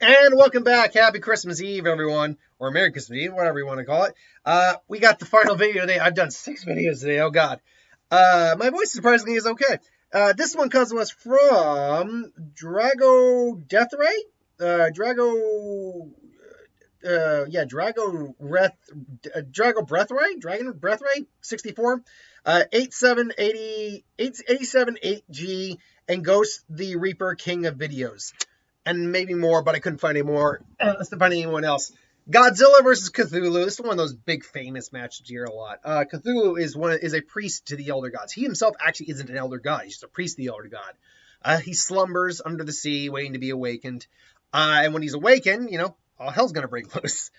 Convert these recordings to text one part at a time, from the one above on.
And welcome back. Happy Christmas Eve, everyone. Or Merry Christmas Eve, whatever you want to call it. We got the final video today. I've done 6 videos today. Oh, God. My voice, surprisingly, is okay. This one comes to us from Drago Deathray? Drago Breathray 64. 878G and Ghost the Reaper, King of Videos. And maybe more, but I couldn't find any more. Let's find anyone else. Godzilla versus Cthulhu. This is one of those big famous matches you hear a lot. Cthulhu is a priest to the elder gods. He himself actually isn't an elder god. He's just a priest to the elder god. He slumbers under the sea, waiting to be awakened. And when he's awakened, all hell's gonna break loose.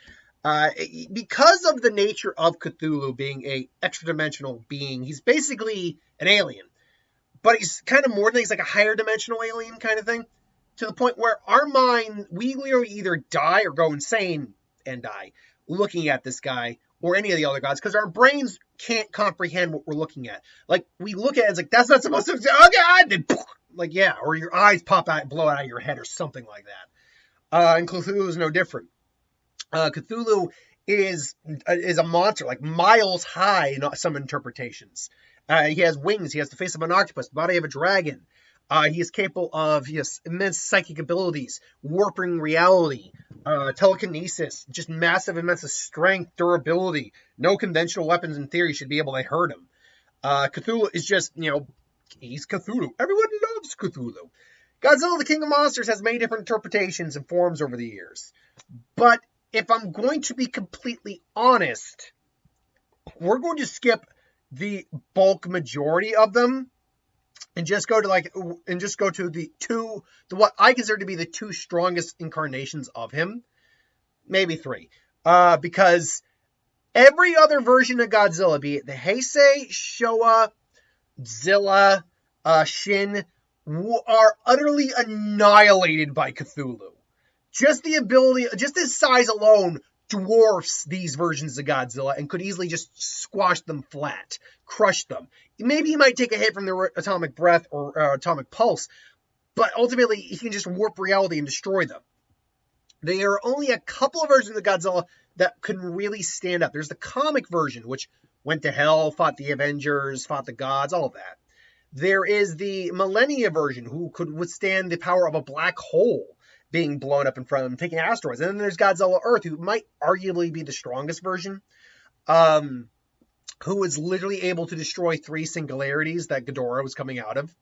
Because of the nature of Cthulhu being a extra-dimensional being, he's basically an alien. But he's kind of more than he's like a higher dimensional alien kind of thing. To the point where our mind, we literally either die or go insane and die looking at this guy or any of the other gods, because our brains can't comprehend what we're looking at. Like, we look at it, it's like, that's not supposed to, oh God, and like, yeah, or your eyes pop out, blow out of your head or something like that. And Cthulhu is no different. Cthulhu is a monster, like miles high in some interpretations. He has wings, he has the face of an octopus, the body of a dragon. He is capable of immense psychic abilities, warping reality, telekinesis, just massive, immense strength, durability. No conventional weapons in theory should be able to hurt him. Cthulhu is just, he's Cthulhu. Everyone loves Cthulhu. Godzilla, the King of Monsters, has many different interpretations and forms over the years. But if I'm going to be completely honest, we're going to skip the bulk majority of them. And just go to what I consider to be the 2 strongest incarnations of him. Maybe 3. Because every other version of Godzilla, be it the Heisei, Showa, Zilla, Shin, are utterly annihilated by Cthulhu. Just his size alone dwarfs these versions of Godzilla and could easily just squash them flat, crush them. Maybe he might take a hit from their atomic breath or atomic pulse, but ultimately he can just warp reality and destroy them. There are only a couple of versions of Godzilla that can really stand up. There's the comic version, which went to hell, fought the Avengers, fought the gods, all of that. There is the Millennia version, who could withstand the power of a black hole being blown up in front of him, taking asteroids. And then there's Godzilla Earth, who might arguably be the strongest version, who is literally able to destroy 3 singularities that Ghidorah was coming out of.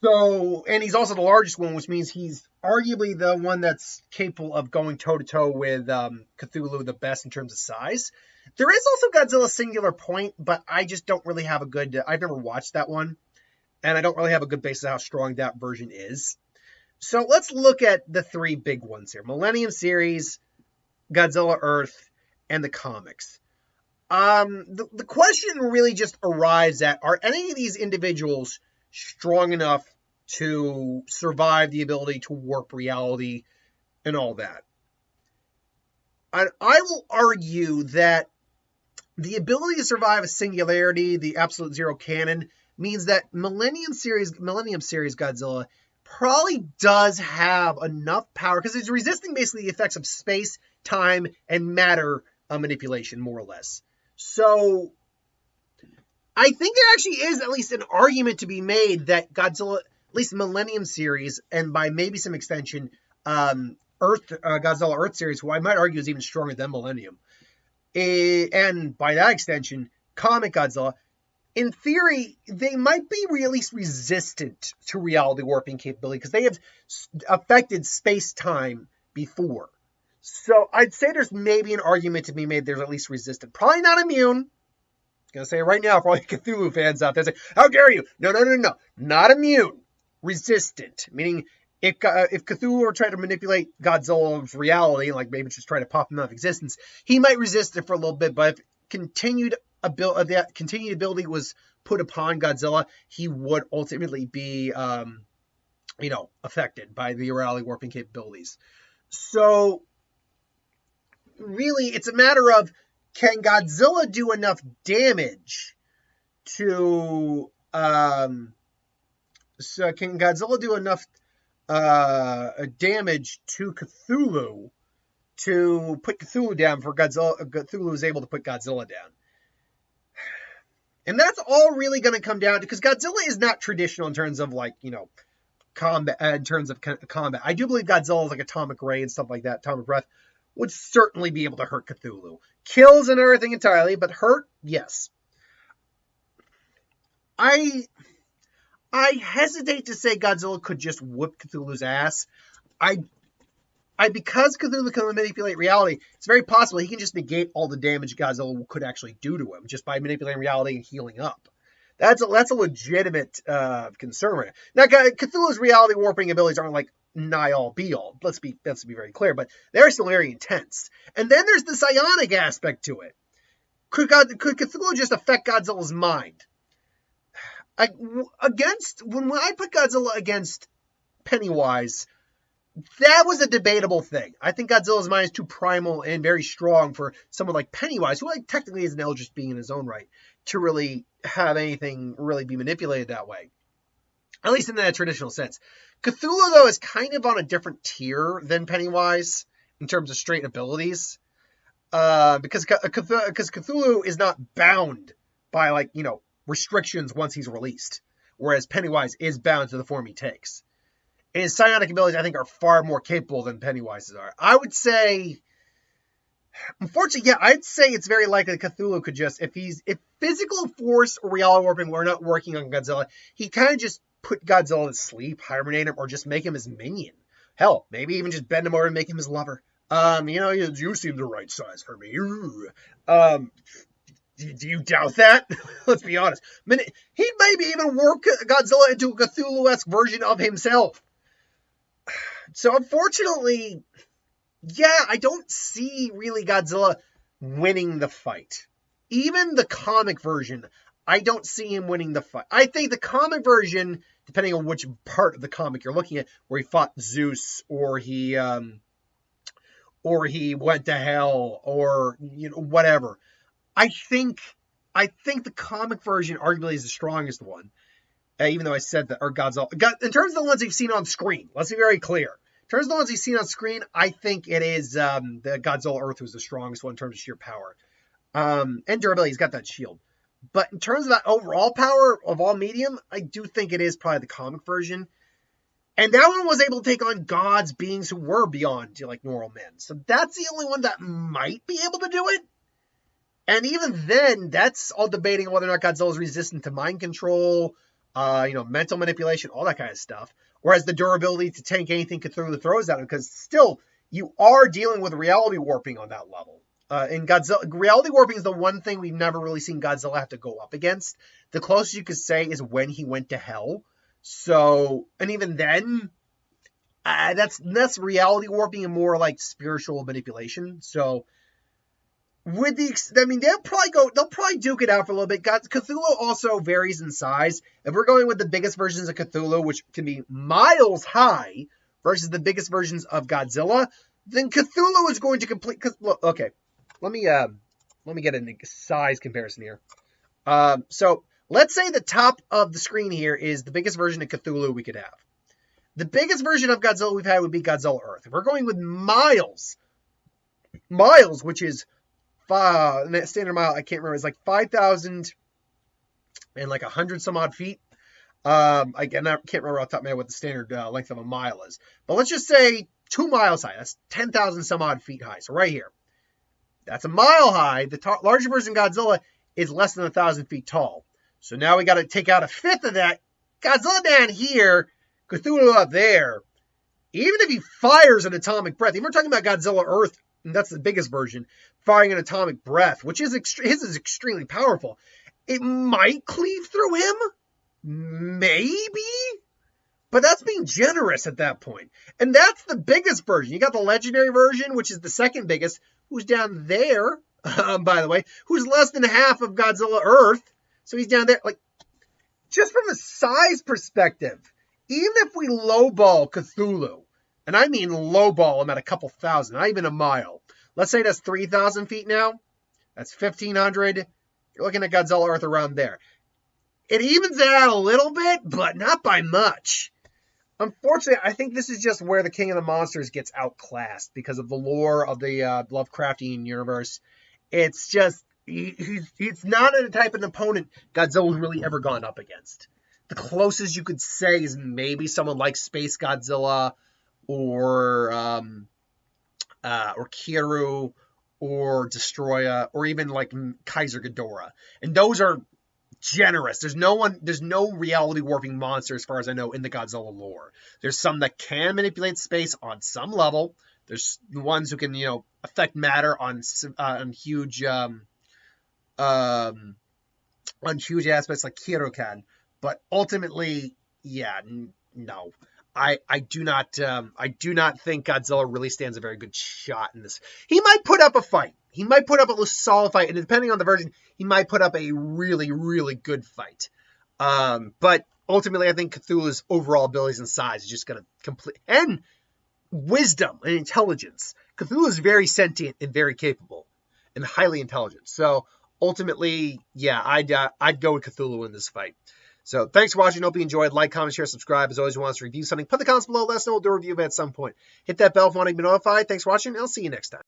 So, and he's also the largest one, which means he's arguably the one that's capable of going toe-to-toe with Cthulhu the best in terms of size. There is also Godzilla Singular Point, but I just don't really have I've never watched that one, and I don't really have a good basis of how strong that version is. So let's look at the 3 big ones here. Millennium series, Godzilla Earth, and the comics. The question really just arrives at, are any of these individuals strong enough to survive the ability to warp reality and all that? And I will argue that the ability to survive a singularity, the absolute zero canon, means that Millennium series Godzilla probably does have enough power, because it's resisting basically the effects of space, time, and matter manipulation, more or less. So I think there actually is at least an argument to be made that Godzilla, at least Millennium series, and by maybe some extension, Godzilla Earth series, who I might argue is even stronger than Millennium, and by that extension, comic Godzilla, in theory, they might be really resistant to reality warping capability because they have affected space-time before. So I'd say there's maybe an argument to be made they're at least resistant. Probably not immune. I'm going to say it right now for all you Cthulhu fans out there, say, how dare you? No. Not immune. Resistant. Meaning, if Cthulhu were trying to manipulate Godzilla's reality, like maybe just try to pop him out of existence, he might resist it for a little bit, but if that continued ability was put upon Godzilla, he would ultimately be, affected by the reality warping capabilities. So, really, it's a matter of, can Godzilla do enough damage to, damage to Cthulhu to put Cthulhu down for Godzilla. Cthulhu is able to put Godzilla down. And that's all really going to come down to, because Godzilla is not traditional in terms of like, combat, in terms of combat. I do believe Godzilla is like atomic ray and stuff like that. Atomic breath would certainly be able to hurt Cthulhu. Kills and everything entirely, but hurt, yes. I hesitate to say Godzilla could just whoop Cthulhu's ass. Because Cthulhu can manipulate reality, it's very possible he can just negate all the damage Godzilla could actually do to him just by manipulating reality and healing up. That's a legitimate concern. Now, Cthulhu's reality warping abilities aren't like nigh all be all. Let's be very clear, but they're still very intense. And then there's the psionic aspect to it. Could Cthulhu just affect Godzilla's mind? When I put Godzilla against Pennywise, that was a debatable thing. I think Godzilla's mind is too primal and very strong for someone like Pennywise, who technically is an eldritch being in his own right, to really have anything really be manipulated that way. At least in that traditional sense. Cthulhu, though, is kind of on a different tier than Pennywise in terms of straight abilities. Because Cthulhu is not bound by, restrictions once he's released. Whereas Pennywise is bound to the form he takes. And his psionic abilities, I think, are far more capable than Pennywise's are. I would say, unfortunately, I'd say it's very likely that Cthulhu could just, if physical force or reality warping were not working on Godzilla, he kind of just put Godzilla to sleep, hibernate him, or just make him his minion. Hell, maybe even just bend him over and make him his lover. You seem the right size for me. Do you doubt that? Let's be honest. He'd maybe even work Godzilla into a Cthulhu-esque version of himself. So unfortunately, I don't see really Godzilla winning the fight. Even the comic version, I don't see him winning the fight. I think the comic version, depending on which part of the comic you're looking at, where he fought Zeus, or he went to hell, or whatever. I think the comic version arguably is the strongest one. Even though I said that, or Godzilla. In terms of the ones you've seen on screen, let's be very clear. In terms of the ones you've seen on screen, I think it is the Godzilla Earth was the strongest one in terms of sheer power. And durability, he's got that shield. But in terms of that overall power of all medium, I do think it is probably the comic version. And that one was able to take on gods, beings who were beyond normal men. So that's the only one that might be able to do it. And even then, that's all debating whether or not Godzilla is resistant to mind control, mental manipulation, all that kind of stuff. Whereas the durability to tank anything Cthulhu throws at him, because still, you are dealing with reality warping on that level. And Godzilla, reality warping is the one thing we've never really seen Godzilla have to go up against. The closest you could say is when he went to hell. So, and even then, that's reality warping and more like spiritual manipulation. So, they'll probably duke it out for a little bit. Cthulhu also varies in size. If we're going with the biggest versions of Cthulhu, which can be miles high, versus the biggest versions of Godzilla, then Cthulhu is going to complete. Okay, let me get a size comparison here. So let's say the top of the screen here is the biggest version of Cthulhu we could have. The biggest version of Godzilla we've had would be Godzilla Earth. If we're going with miles, which is standard mile, I can't remember. It's like 5,000 and like 100 some odd feet. I can't remember off the top of my head what the standard length of a mile is. But let's just say 2 miles high. That's 10,000 some odd feet high. So right here, that's a mile high. The larger version Godzilla is less than 1,000 feet tall. So now we got to take out a fifth of that. Godzilla down here, Cthulhu up there. Even if he fires an atomic breath, even we're talking about Godzilla Earth, and that's the biggest version, firing an atomic breath, which is his is extremely powerful. It might cleave through him, maybe, but that's being generous at that point. And that's the biggest version. You got the legendary version, which is the second biggest, who's down there, by the way, who's less than half of Godzilla Earth. So he's down there. Like, just from a size perspective, even if we lowball Cthulhu, and I mean lowball him at a couple thousand, not even a mile. Let's say that's 3,000 feet now. That's 1,500. You're looking at Godzilla Earth around there. It evens it out a little bit, but not by much. Unfortunately, I think this is just where the King of the Monsters gets outclassed because of the lore of the Lovecraftian universe. It's just he's not the type of opponent Godzilla's really ever gone up against. The closest you could say is maybe someone like Space Godzilla or Kiru or Destroya or even like Kaiser Ghidorah, and those are generous. There's no reality warping monster as far as I know in the Godzilla lore. There's some that can manipulate space on some level. There's ones who can affect matter on huge on huge aspects like Kiro can. But ultimately, yeah, no. I do not think Godzilla really stands a very good shot in this. He might put up a fight. He might put up a solid fight, and depending on the version, he might put up a really, really good fight. But ultimately, I think Cthulhu's overall abilities and size is just going to complete, and wisdom and intelligence. Cthulhu is very sentient and very capable and highly intelligent. So ultimately, yeah, I'd go with Cthulhu in this fight. So thanks for watching. Hope you enjoyed. Like, comment, share, subscribe. As always, you want us to review something, put the comments below. Let us know. We'll do a review of it at some point. Hit that bell if you want to be notified. Thanks for watching. I'll see you next time.